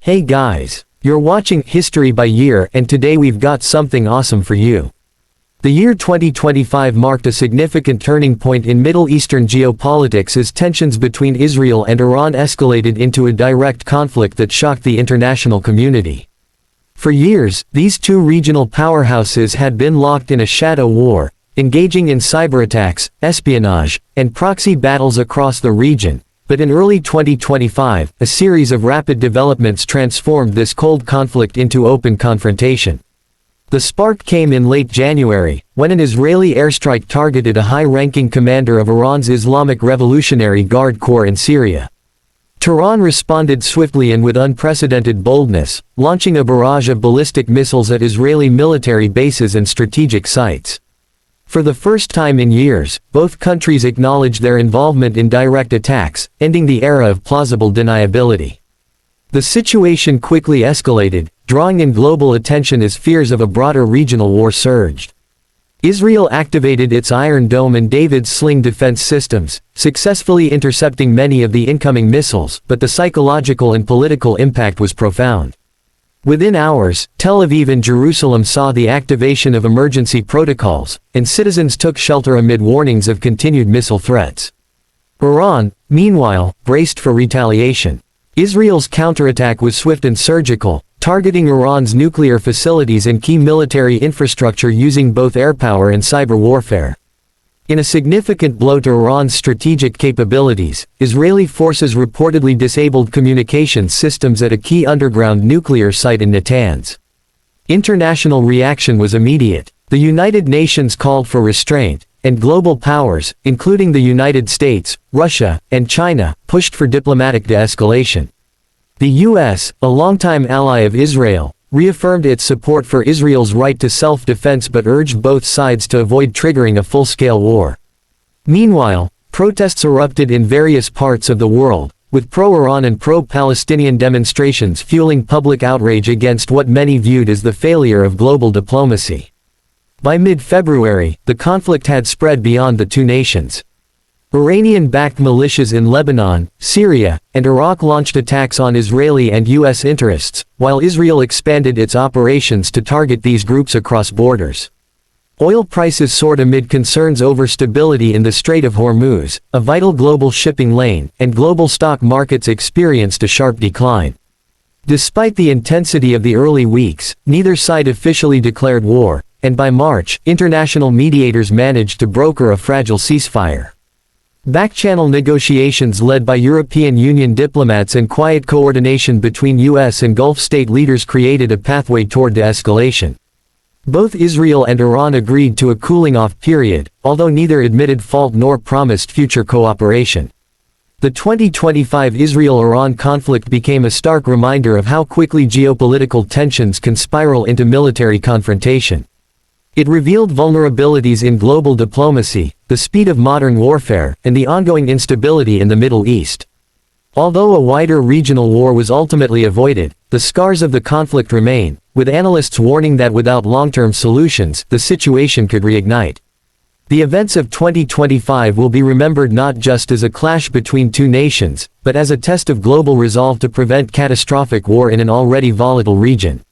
Hey guys, you're watching History by Year, and today we've got something awesome for you. The year 2025 marked a significant turning point in Middle Eastern geopolitics as tensions between Israel and Iran escalated into a direct conflict that shocked the international community. For years, these two regional powerhouses had been locked in a shadow war, engaging in cyberattacks, espionage, and proxy battles across the region. But in early 2025, a series of rapid developments transformed this cold conflict into open confrontation. The spark came in late January, when an Israeli airstrike targeted a high-ranking commander of Iran's Islamic Revolutionary Guard Corps in Syria. Tehran responded swiftly and with unprecedented boldness, launching a barrage of ballistic missiles at Israeli military bases and strategic sites. For the first time in years, both countries acknowledged their involvement in direct attacks, ending the era of plausible deniability. The situation quickly escalated, drawing in global attention as fears of a broader regional war surged. Israel activated its Iron Dome and David's Sling defense systems, successfully intercepting many of the incoming missiles, but the psychological and political impact was profound. Within hours, Tel Aviv and Jerusalem saw the activation of emergency protocols, and citizens took shelter amid warnings of continued missile threats. Iran, meanwhile, braced for retaliation. Israel's counterattack was swift and surgical, targeting Iran's nuclear facilities and key military infrastructure using both airpower and cyber warfare. In a significant blow to Iran's strategic capabilities, Israeli forces reportedly disabled communications systems at a key underground nuclear site in Natanz. International reaction was immediate. The United Nations called for restraint, and global powers, including the United States, Russia, and China, pushed for diplomatic de-escalation. The U.S., a longtime ally of Israel, reaffirmed its support for Israel's right to self-defense but urged both sides to avoid triggering a full-scale war. Meanwhile, protests erupted in various parts of the world, with pro-Iran and pro-Palestinian demonstrations fueling public outrage against what many viewed as the failure of global diplomacy. By mid-February, the conflict had spread beyond the two nations. Iranian-backed militias in Lebanon, Syria, and Iraq launched attacks on Israeli and U.S. interests, while Israel expanded its operations to target these groups across borders. Oil prices soared amid concerns over stability in the Strait of Hormuz, a vital global shipping lane, and global stock markets experienced a sharp decline. Despite the intensity of the early weeks, neither side officially declared war, and by March, international mediators managed to broker a fragile ceasefire. Back-channel negotiations led by European Union diplomats and quiet coordination between U.S. and Gulf state leaders created a pathway toward de-escalation. Both Israel and Iran agreed to a cooling-off period, although neither admitted fault nor promised future cooperation. The 2025 Israel-Iran conflict became a stark reminder of how quickly geopolitical tensions can spiral into military confrontation. It revealed vulnerabilities in global diplomacy, the speed of modern warfare, and the ongoing instability in the Middle East. Although a wider regional war was ultimately avoided, the scars of the conflict remain, with analysts warning that without long-term solutions, the situation could reignite. The events of 2025 will be remembered not just as a clash between two nations, but as a test of global resolve to prevent catastrophic war in an already volatile region.